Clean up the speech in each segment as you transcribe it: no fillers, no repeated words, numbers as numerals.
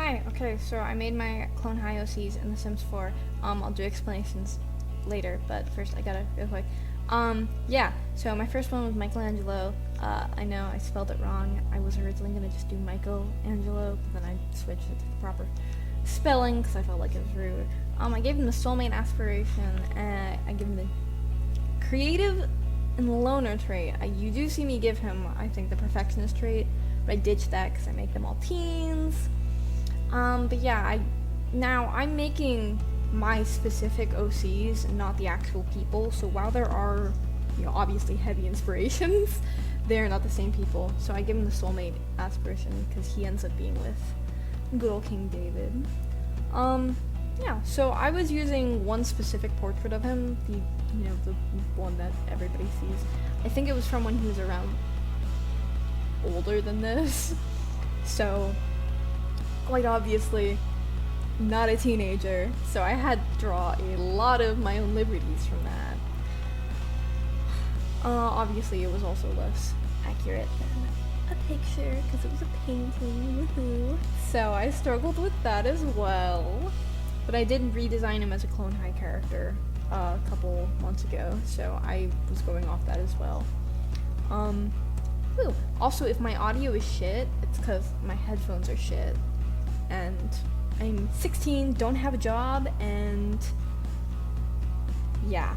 Hi, okay, so I made my Clone High OCs in The Sims 4. I'll do explanations later, but first I gotta real quick. Yeah, so my first one was Michelangelo. I know I spelled it wrong. I was originally gonna just do Michelangelo, but then I switched it to the proper spelling because I felt like it was rude. I gave him the soulmate aspiration, and I gave him the creative and the loner trait. You do see me give him, I think, the perfectionist trait, but I ditched that because I make them all teens. But yeah, I'm making my specific OCs and not the actual people, so while there are, obviously heavy inspirations, they're not the same people. So I give him the soulmate aspiration because he ends up being with good old King David. Yeah, so I was using one specific portrait of him, the one that everybody sees. I think it was from when he was around older than this, so quite obviously not a teenager, so I had to draw a lot of my own liberties from that. Obviously it was also less accurate than a picture because it was a painting, woohoo. So I struggled with that as well, but I did redesign him as a Clone High character a couple months ago, so I was going off that as well. Also, if my audio is shit, it's because my headphones are shit, and I'm 16, don't have a job, and yeah.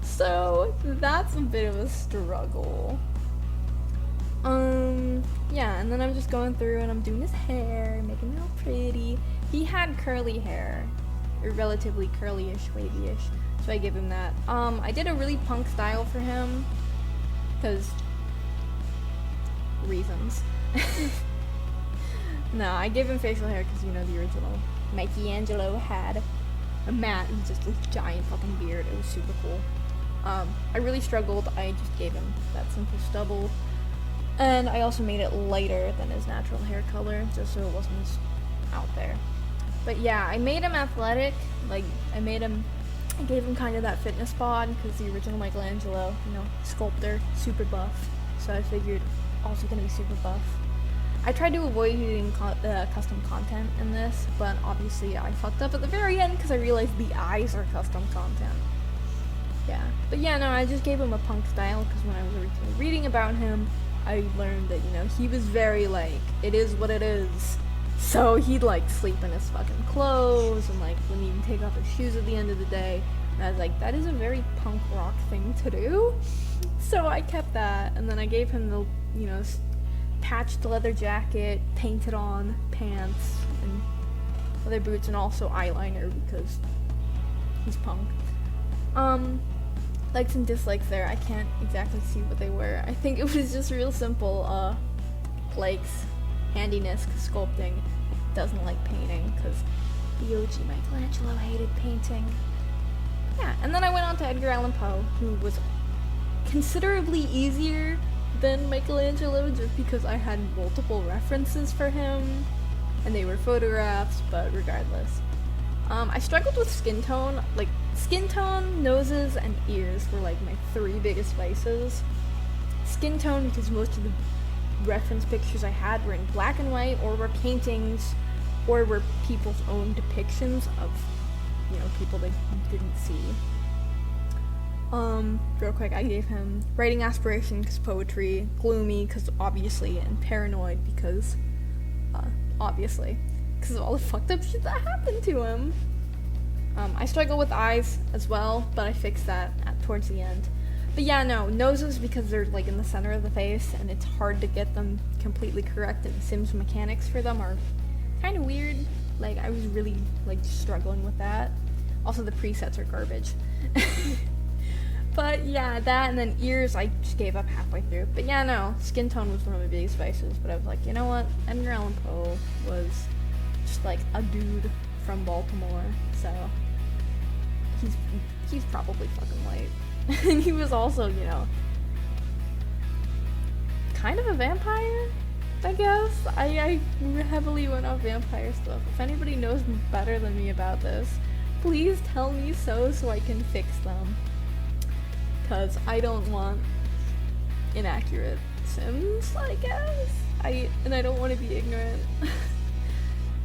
So that's a bit of a struggle. Yeah, and then I'm just going through and I'm doing his hair, making it all pretty. He had curly hair, or relatively curly-ish, wavy-ish, so I give him that. I did a really punk style for him, because reasons. No, I gave him facial hair because, the original Michelangelo had a mat and just this giant fucking beard. It was super cool. I really struggled. I just gave him that simple stubble. And I also made it lighter than his natural hair color, just so it wasn't as out there. But yeah, I made him athletic. I gave him kind of that fitness bod, because the original Michelangelo, sculptor, super buff. So I figured also gonna be super buff. I tried to avoid using custom content in this, but obviously I fucked up at the very end because I realized the eyes are custom content. Yeah, but yeah, no, I just gave him a punk style because when I was originally reading about him, I learned that, he was very, it is what it is. So he'd, sleep in his fucking clothes and, wouldn't even take off his shoes at the end of the day. And I was like, that is a very punk rock thing to do. So I kept that, and then I gave him the, patched leather jacket, painted on pants, and leather boots, and also eyeliner because he's punk. Likes and dislikes there, I can't exactly see what they were. I think it was just real simple, likes handiness, because sculpting, doesn't like painting, because the OG Michelangelo hated painting. Yeah, and then I went on to Edgar Allan Poe, who was considerably easier than Michelangelo, just because I had multiple references for him, and they were photographs, but regardless. I struggled with skin tone. Skin tone, noses, and ears were my three biggest vices. Skin tone, because most of the reference pictures I had were in black and white, or were paintings, or were people's own depictions of, people they didn't see. Real quick, I gave him writing aspiration because poetry, gloomy because obviously, and paranoid because, obviously, because of all the fucked up shit that happened to him. I struggle with eyes as well, but I fixed that towards the end. But yeah, no, noses because they're in the center of the face, and it's hard to get them completely correct, and Sims mechanics for them are kind of weird. I was really, struggling with that. Also, the presets are garbage. But yeah, that, and then ears, I just gave up halfway through. But yeah, no, skin tone was one of my biggest vices, but I was like, you know what, Edgar Allan Poe was just a dude from Baltimore, so he's probably fucking white. And he was also, kind of a vampire, I guess. I heavily went off vampire stuff. If anybody knows better than me about this, please tell me so I can fix them. Because I don't want inaccurate Sims, I guess. I don't want to be ignorant.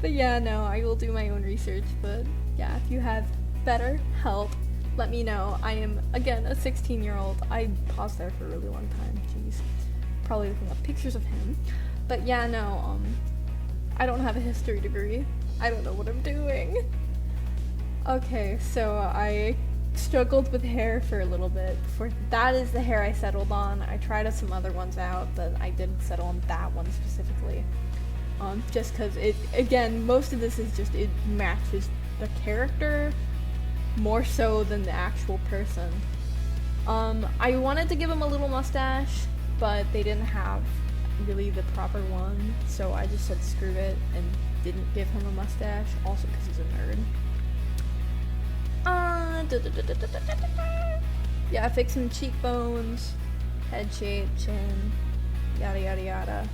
But yeah, no, I will do my own research, but yeah, if you have better help, let me know. I am, again, a 16-year-old. I paused there for a really long time, jeez. Probably looking up pictures of him. But yeah, no, I don't have a history degree. I don't know what I'm doing. Okay, so I struggled with hair for a little bit. That is the hair I settled on. I tried some other ones out, but I didn't settle on that one specifically. Just because again, most of this is just, it matches the character more so than the actual person. I wanted to give him a little mustache, but they didn't have really the proper one, so I just said screw it and didn't give him a mustache, also because he's a nerd. Yeah, fixing cheekbones, head shape, chin, yada yada yada.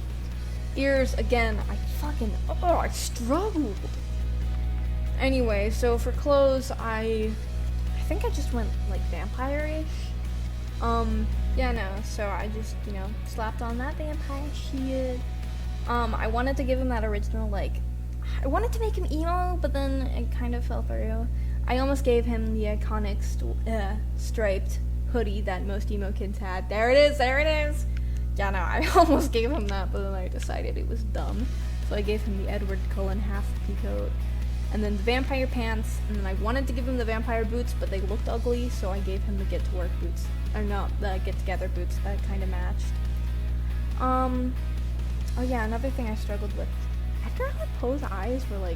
Ears, again, I struggled. Anyway, so for clothes, I think I just went like vampire-ish. Yeah, no, so I just, slapped on that vampire shit. I wanted to give him that original, I wanted to make him emo, but then it kind of fell through. I almost gave him the iconic striped hoodie that most emo kids had. There it is! Yeah, no, I almost gave him that, but then I decided it was dumb. So I gave him the Edward Cullen half peacoat. And then the vampire pants, and then I wanted to give him the vampire boots, but they looked ugly, so I gave him the get-to-work boots. Or no, the get-together boots that kind of matched. Oh yeah, another thing I struggled with. Edgar Allan Poe's eyes were,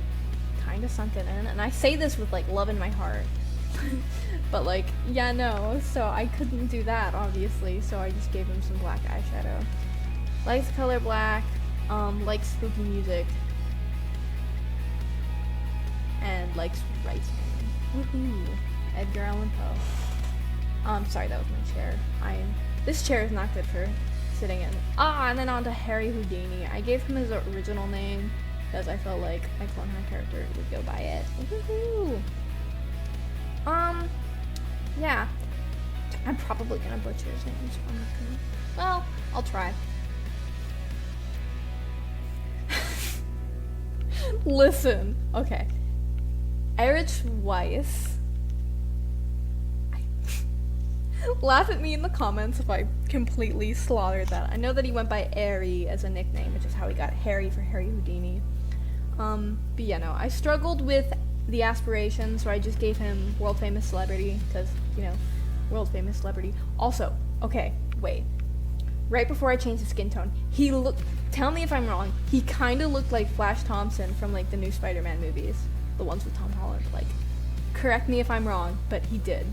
kind of sunken in, and I say this with, love in my heart. But, yeah, no, so I couldn't do that, obviously, so I just gave him some black eyeshadow. Likes the color black, likes spooky music, and likes writing. Woohoo! Edgar Allan Poe. Sorry, that was my chair. This chair is not good for sitting in. And then on to Harry Houdini. I gave him his original name because I felt like my Clone High character would go by it. Woohoo! Yeah. I'm probably gonna butcher his name, so I'm not gonna. Well, I'll try. Listen, okay. Erich Weiss. Laugh at me in the comments if I completely slaughtered that. I know that he went by Airy as a nickname, which is how he got Harry for Harry Houdini. But yeah, no, I struggled with the aspiration, so I just gave him world famous celebrity, because, world famous celebrity. Also, okay, wait. Right before I changed the skin tone, tell me if I'm wrong, he kind of looked like Flash Thompson from, the new Spider-Man movies. The ones with Tom Holland, correct me if I'm wrong, but he did.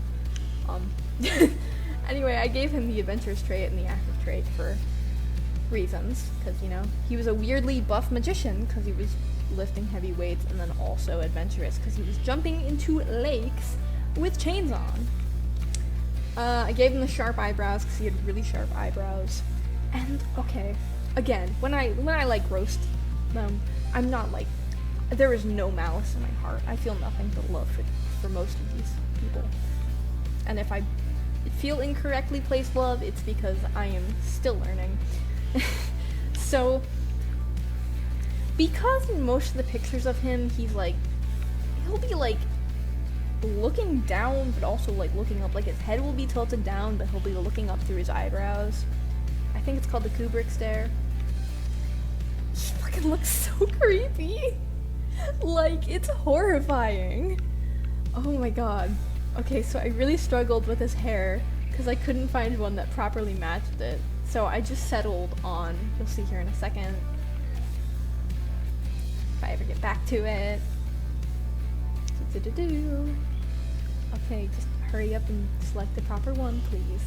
Anyway, I gave him the adventurous trait and the active trait for reasons, because, he was a weirdly buff magician, because he was lifting heavy weights, and then also adventurous, because he was jumping into lakes with chains on. I gave him the sharp eyebrows, because he had really sharp eyebrows. And, okay, again, when I roast them, I'm not, there is no malice in my heart. I feel nothing but love for most of these people. And if I feel incorrectly placed love, it's because I am still learning. So, because in most of the pictures of him, he'll be, looking down, but also, looking up. His head will be tilted down, but he'll be looking up through his eyebrows. I think it's called the Kubrick stare. He fucking looks so creepy. It's horrifying. Oh my god. Okay, so I really struggled with his hair, because I couldn't find one that properly matched it. So I just settled on, you'll see here in a second, if I ever get back to it. Okay, just hurry up and select the proper one, please,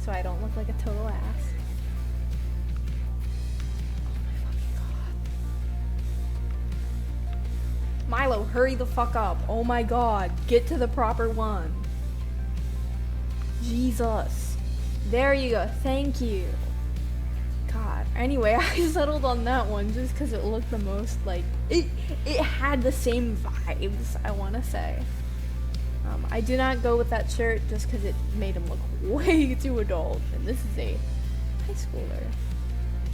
so I don't look like a total ass. Milo, hurry the fuck up. Oh my god, get to the proper one. Jesus. There you go, thank you. God. Anyway, I settled on that one just because it looked the most it had the same vibes, I want to say. I did not go with that shirt just because it made him look way too adult, and this is a high schooler.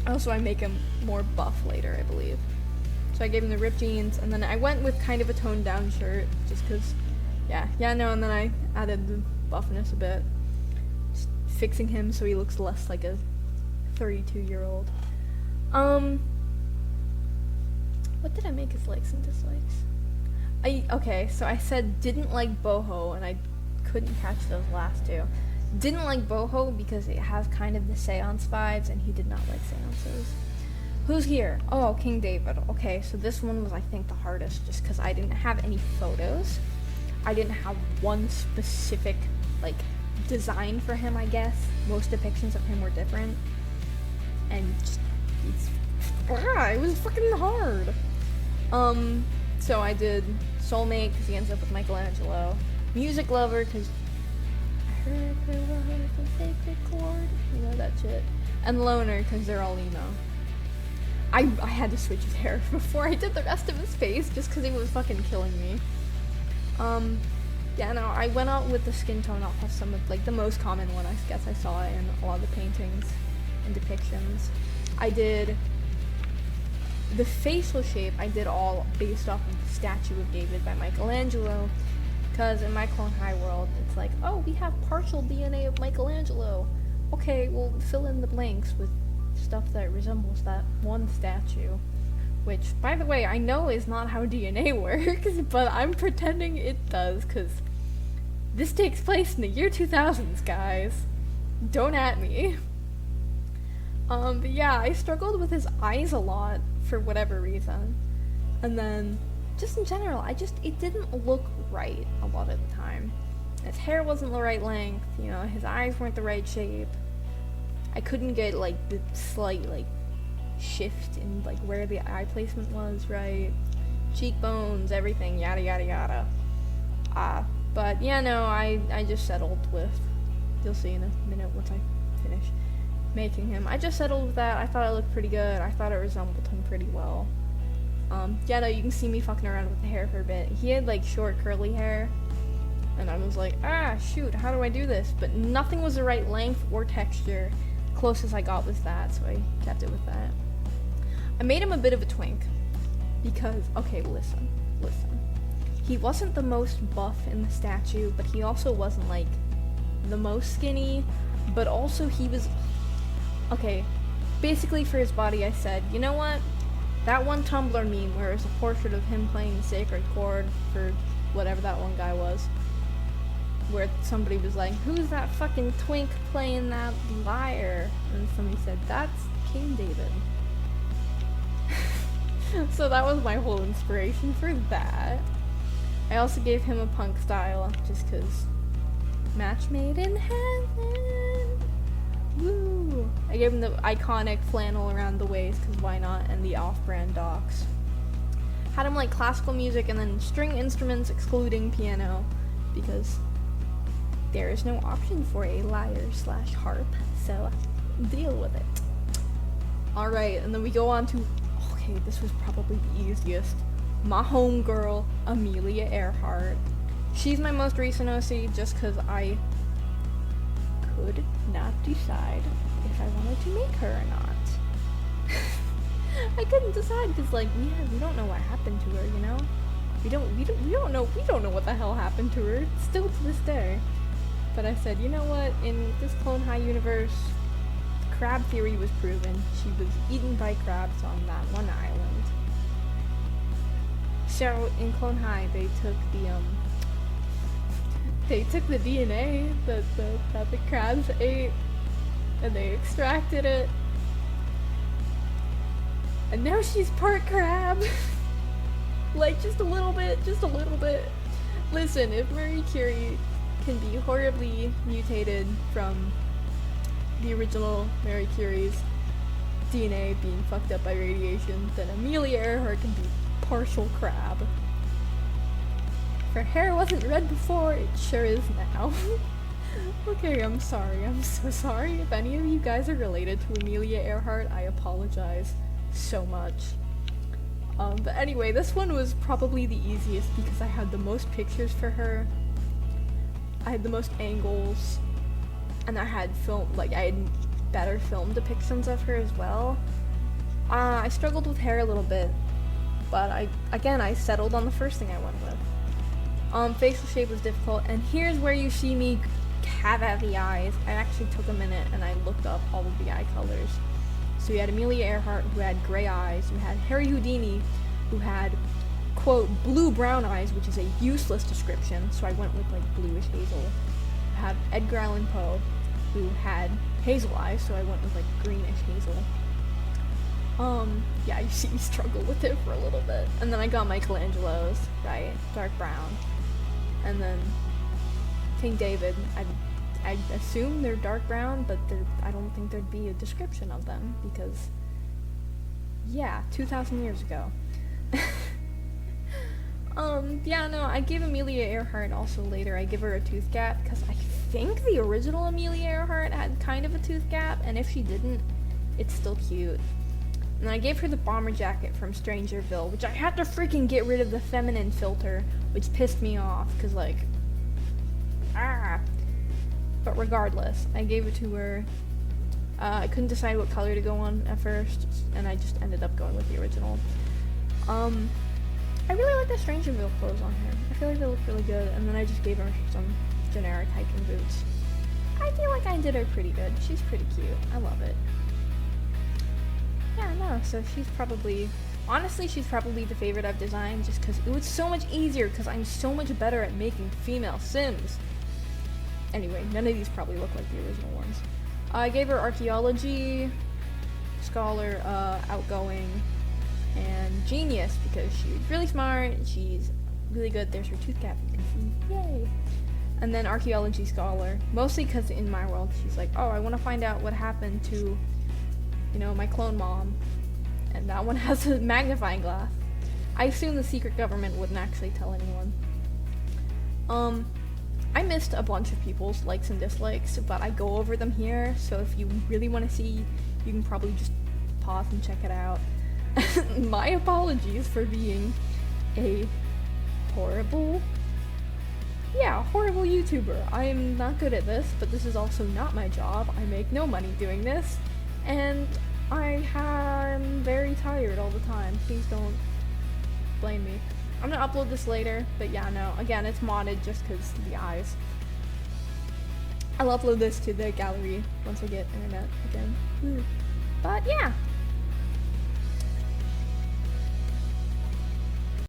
Also, I make him more buff later, I believe. So I gave him the ripped jeans, and then I went with kind of a toned down shirt, just because, no, and then I added the buffness a bit. Just fixing him so he looks less like a 32-year-old. What did I make his likes and dislikes? Okay, so I said didn't like boho, and I couldn't catch those last two. Didn't like boho because it has kind of the seance vibes, and he did not like seances. Who's here? Oh, King David. Okay, so this one was, I think, the hardest, just because I didn't have any photos. I didn't have one specific, like, design for him, I guess. Most depictions of him were different. And just, it was fucking hard. So I did Soulmate, because he ends up with Michelangelo. Music Lover, because I heard the sacred chord. You know that shit. And Loner, because they're all emo. I had to switch his hair before I did the rest of his face, just because he was fucking killing me. I went out with the skin tone off of some of, like, the most common one I guess I saw in a lot of the paintings and depictions. I did the facial shape, I did all based off of the statue of David by Michelangelo, because in my Clone High world, it's like, oh, we have partial DNA of Michelangelo. Okay, we'll fill in the blanks with stuff that resembles that one statue, which, by the way, I know is not how DNA works, but I'm pretending it does, because this takes place in the year 2000s, guys. Don't at me. But yeah, I struggled with his eyes a lot, for whatever reason. And then, just in general, it didn't look right a lot of the time. His hair wasn't the right length, his eyes weren't the right shape. I couldn't get, like, the slight, like, shift in, like, where the eye placement was right. Cheekbones, everything, yada yada yada. But, I just settled with, you'll see in a minute once I finish making him. I just settled with that. I thought it looked pretty good. I thought it resembled him pretty well. You can see me fucking around with the hair for a bit. He had, like, short curly hair, and I was like, shoot, how do I do this? But nothing was the right length or texture. Closest I got was that, so I kept it with that. I made him a bit of a twink, because, okay, listen. He wasn't the most buff in the statue, but he also wasn't, like, the most skinny, but also he was, okay, basically for his body I said, you know what, that one Tumblr meme where it was a portrait of him playing the sacred chord for whatever that one guy was, where somebody was like, who's that fucking twink playing that lyre? And somebody said, that's King David. So that was my whole inspiration for that. I also gave him a punk style, just cause match made in heaven. Woo! I gave him the iconic flannel around the waist, cause why not, and the off-brand docks. Had him like classical music and then string instruments excluding piano, because there is no option for a lyre/harp, so deal with it. Alright, and then we go on to, okay, this was probably the easiest. My homegirl, Amelia Earhart. She's my most recent OC just because I could not decide if I wanted to make her or not. I couldn't decide because, like, we don't know what happened to her, you know? We don't know what the hell happened to her, still to this day. But I said, you know what, in this Clone High universe, the crab theory was proven. She was eaten by crabs on that one island. So, in Clone High, they took the DNA that the crabs ate, and they extracted it. And now she's part crab. Like, just a little bit. Listen, if Marie Curie can be horribly mutated from the original Marie Curie's DNA being fucked up by radiation, then Amelia Earhart can be partial crab. If her hair wasn't red before, it sure is now. Okay, I'm sorry. I'm so sorry. If any of you guys are related to Amelia Earhart, I apologize so much. But anyway, this one was probably the easiest because I had the most pictures for her. I had the most angles, and I had better film depictions of her as well. I struggled with hair a little bit, but I settled on the first thing I went with. Facial shape was difficult, and here's where you see me have at the eyes. I actually took a minute and I looked up all of the eye colors. So you had Amelia Earhart, who had gray eyes. You had Harry Houdini, who had, quote, blue-brown eyes, which is a useless description, so I went with, like, bluish hazel. You have Edgar Allan Poe, who had hazel eyes, so I went with, like, greenish hazel. Yeah, you see me struggle with it for a little bit. And then I got Michelangelo's, right? Dark brown. And then King David, I assume they're dark brown, but I don't think there'd be a description of them, because, yeah, 2,000 years ago. Yeah, no, I gave Amelia Earhart also later, I give her a tooth gap, because I think the original Amelia Earhart had kind of a tooth gap, and if she didn't, it's still cute. And I gave her the bomber jacket from Strangerville, which I had to freaking get rid of the feminine filter, which pissed me off, because, like, But regardless, I gave it to her. I couldn't decide what color to go on at first, and I just ended up going with the original. I really like the Strangerville clothes on her. I feel like they look really good, and then I just gave her some generic hiking boots. I feel like I did her pretty good. She's pretty cute. I love it. Yeah, no, so she's probably the favorite I've designed, just because it was so much easier, because I'm so much better at making female Sims. Anyway, none of these probably look like the original ones. I gave her archaeology, scholar, outgoing, and genius, because she's really smart, she's really good. There's her tooth cap, you can see, yay! And then archaeology scholar, mostly because in my world, she's like, oh, I want to find out what happened to, my clone mom, and that one has a magnifying glass. I assume the secret government wouldn't actually tell anyone. I missed a bunch of people's likes and dislikes, but I go over them here, so if you really want to see, you can probably just pause and check it out. My apologies for being a horrible YouTuber. I am not good at this, but this is also not my job. I make no money doing this, and I'm very tired all the time. Please don't blame me. I'm gonna upload this later, but yeah, no, again, it's modded just because the eyes. I'll upload this to the gallery once I get internet again. But yeah,